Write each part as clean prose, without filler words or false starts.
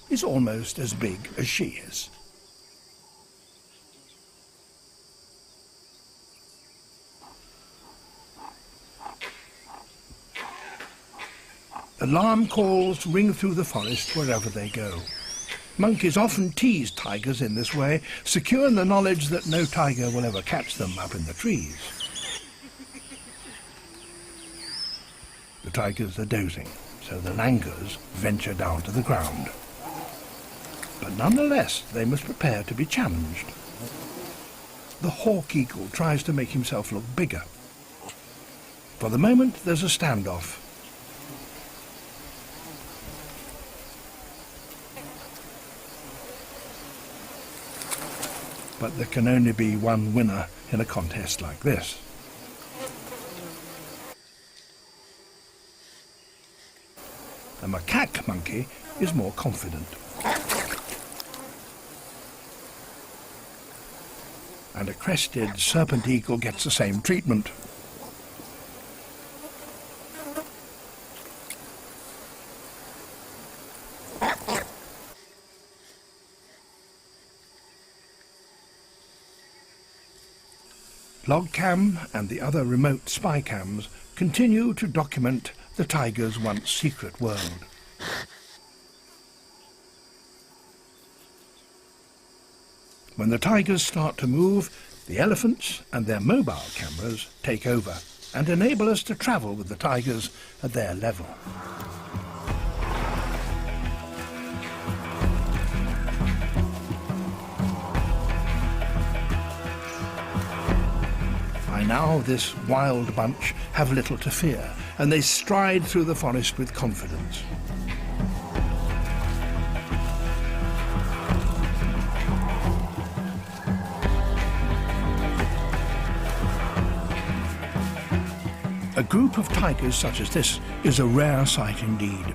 is almost as big as she is. Alarm calls ring through the forest wherever they go. Monkeys often tease tigers in this way, secure in the knowledge that no tiger will ever catch them up in the trees. The tigers are dozing, so the langurs venture down to the ground. But nonetheless, they must prepare to be challenged. The hawk eagle tries to make himself look bigger. For the moment, there's a standoff. But there can only be one winner in a contest like this. The macaque monkey is more confident. And a crested serpent eagle gets the same treatment. Logcam and the other remote spy cams continue to document the tiger's once secret world. When the tigers start to move, the elephants and their mobile cameras take over and enable us to travel with the tigers at their level. By now, this wild bunch have little to fear, and they stride through the forest with confidence. A group of tigers such as this is a rare sight indeed.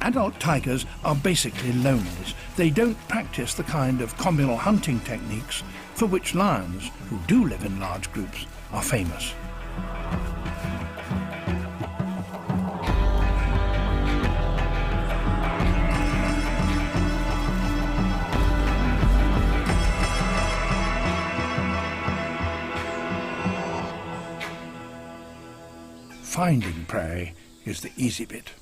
Adult tigers are basically loners. They don't practice the kind of communal hunting techniques for which lions, who do live in large groups, are famous. Finding prey is the easy bit.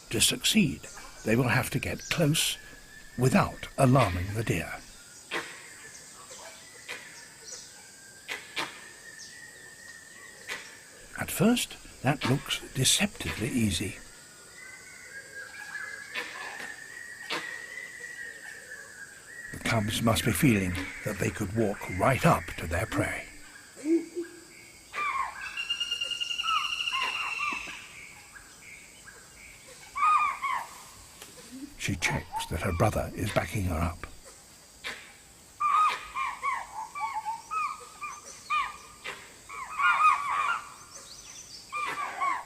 To succeed, they will have to get close without alarming the deer. At first, that looks deceptively easy. The cubs must be feeling that they could walk right up to their prey. She checks that her brother is backing her up.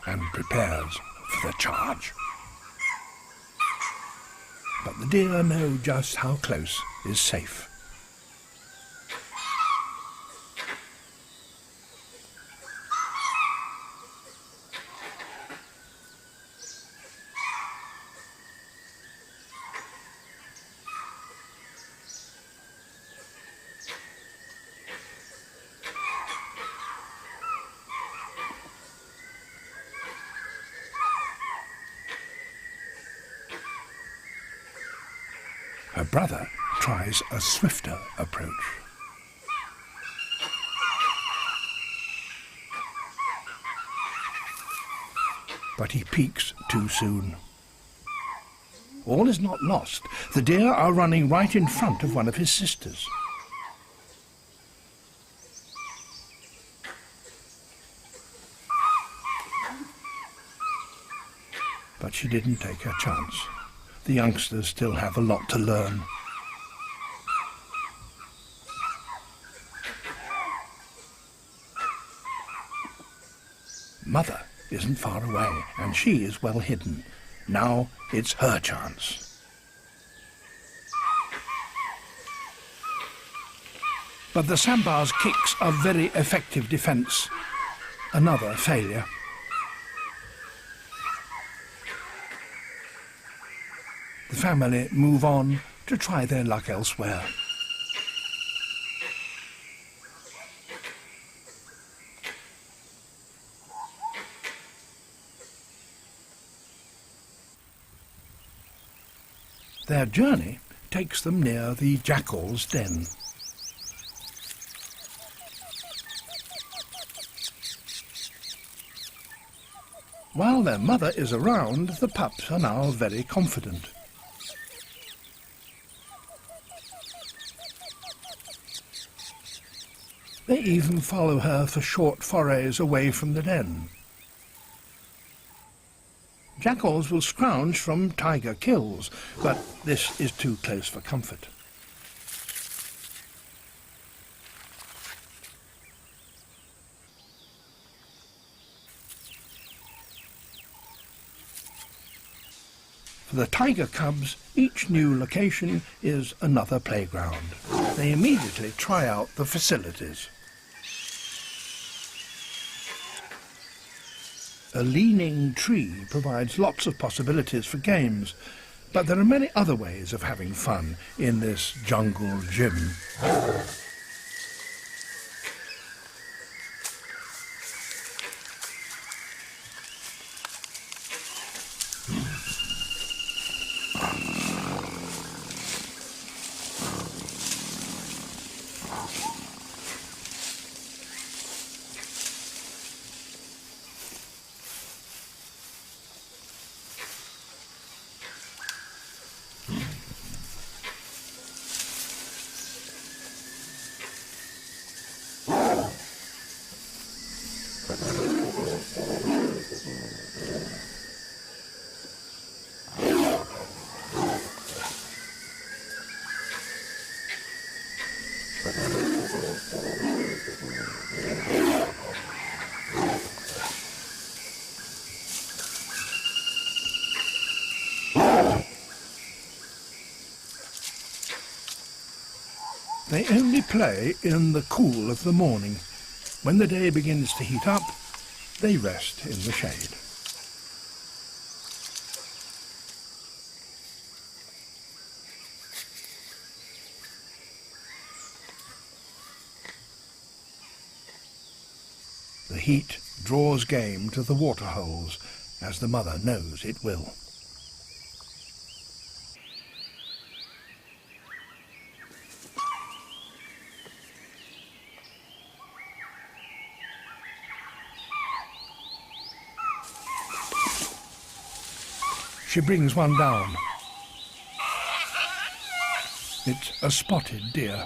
And prepares for the charge. But the deer know just how close is safe. Her brother tries a swifter approach. But he peaks too soon. All is not lost. The deer are running right in front of one of his sisters. But she didn't take her chance. The youngsters still have a lot to learn. Mother isn't far away, and she is well hidden. Now it's her chance. But the samba's kicks are very effective defense. Another failure. The family move on to try their luck elsewhere. Their journey takes them near the jackal's den. While their mother is around, the pups are now very confident. They even follow her for short forays away from the den. Jackals will scrounge from tiger kills, but this is too close for comfort. For the tiger cubs, each new location is another playground. They immediately try out the facilities. A leaning tree provides lots of possibilities for games, but there are many other ways of having fun in this jungle gym. They only play in the cool of the morning. When the day begins to heat up, they rest in the shade. The heat draws game to the waterholes, as the mother knows it will. She brings one down. It's a spotted deer.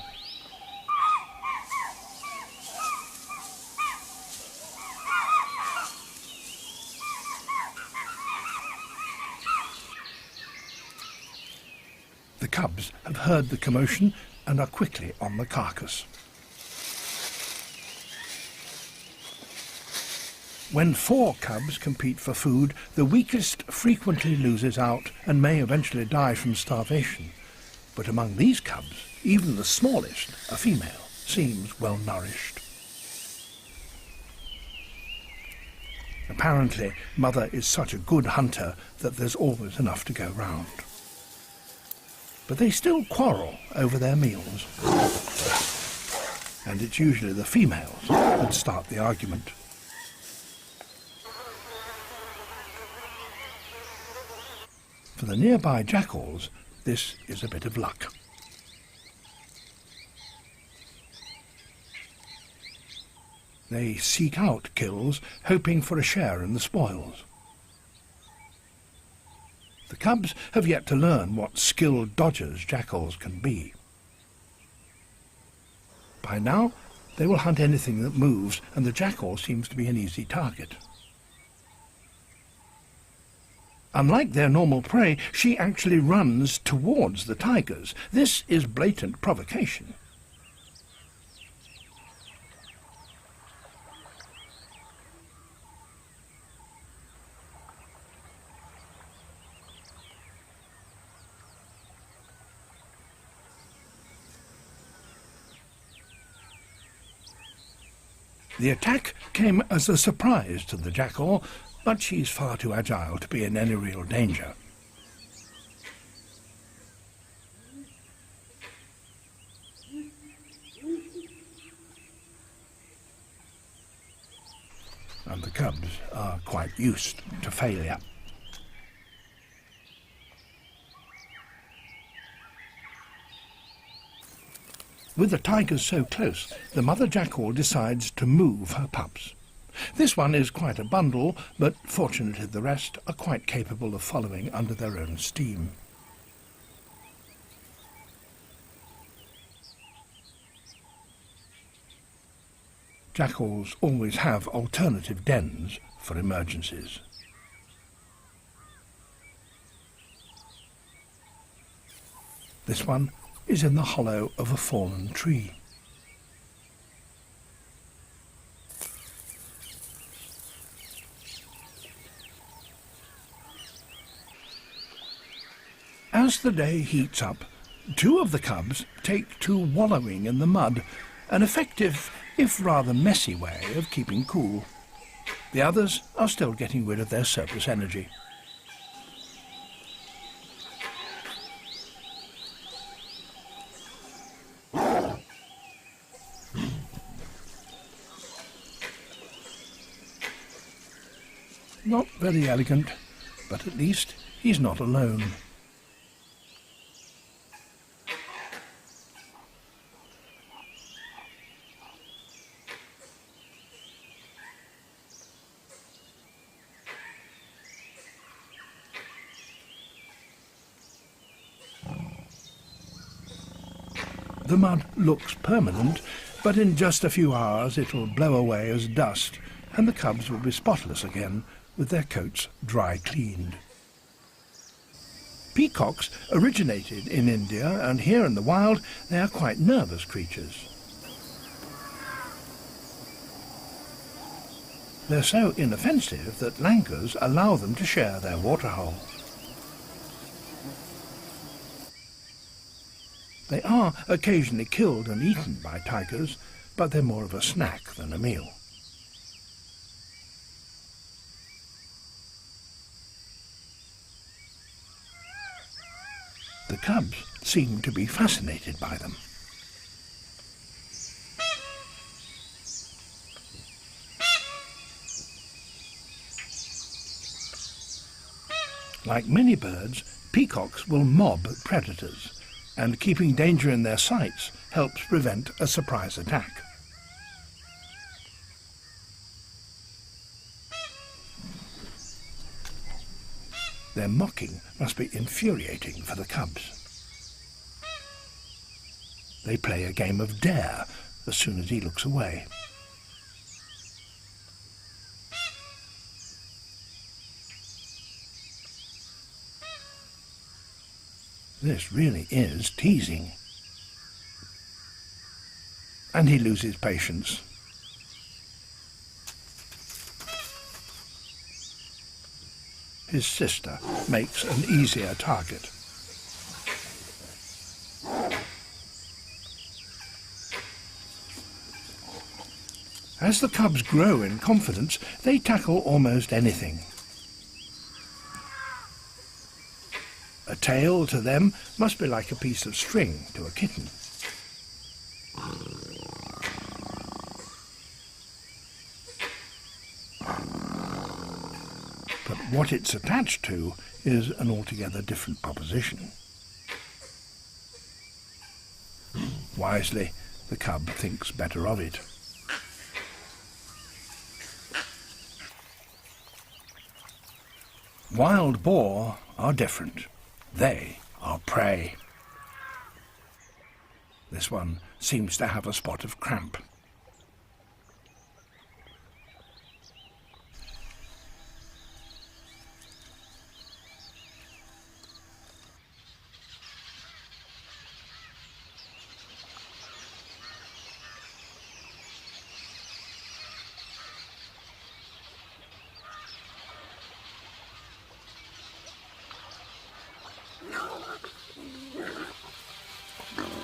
The cubs have heard the commotion and are quickly on the carcass. When 4 cubs compete for food, the weakest frequently loses out and may eventually die from starvation. But among these cubs, even the smallest, a female, seems well nourished. Apparently, Mother is such a good hunter that there's always enough to go round. But they still quarrel over their meals. And it's usually the females that start the argument. For the nearby jackals, this is a bit of luck. They seek out kills, hoping for a share in the spoils. The cubs have yet to learn what skilled dodgers jackals can be. By now, they will hunt anything that moves, and the jackal seems to be an easy target. Unlike their normal prey, she actually runs towards the tigers. This is blatant provocation. The attack came as a surprise to the jackal, but she's far too agile to be in any real danger. and the cubs are quite used to failure. With the tigers so close, the mother jackal decides to move her pups. This one is quite a bundle, but fortunately the rest are quite capable of following under their own steam. Jackals always have alternative dens for emergencies. This one is in the hollow of a fallen tree. As the day heats up, two of the cubs take to wallowing in the mud, an effective, if rather messy way of keeping cool. The others are still getting rid of their surplus energy. Not very elegant, but at least he's not alone. The mud looks permanent, but in just a few hours it'll blow away as dust, and the cubs will be spotless again, with their coats dry cleaned. Peacocks originated in India, and here in the wild they are quite nervous creatures. They're so inoffensive that lankers allow them to share their waterhole. They are occasionally killed and eaten by tigers, but they're more of a snack than a meal. The cubs seem to be fascinated by them. Like many birds, peacocks will mob predators, and keeping danger in their sights helps prevent a surprise attack. Their mocking must be infuriating for the cubs. They play a game of dare as soon as he looks away. This really is teasing. And he loses patience. His sister makes an easier target. As the cubs grow in confidence, they tackle almost anything. A tail to them must be like a piece of string to a kitten. But what it's attached to is an altogether different proposition. Wisely, the cub thinks better of it. Wild boar are different. They are prey. This one seems to have a spot of cramp.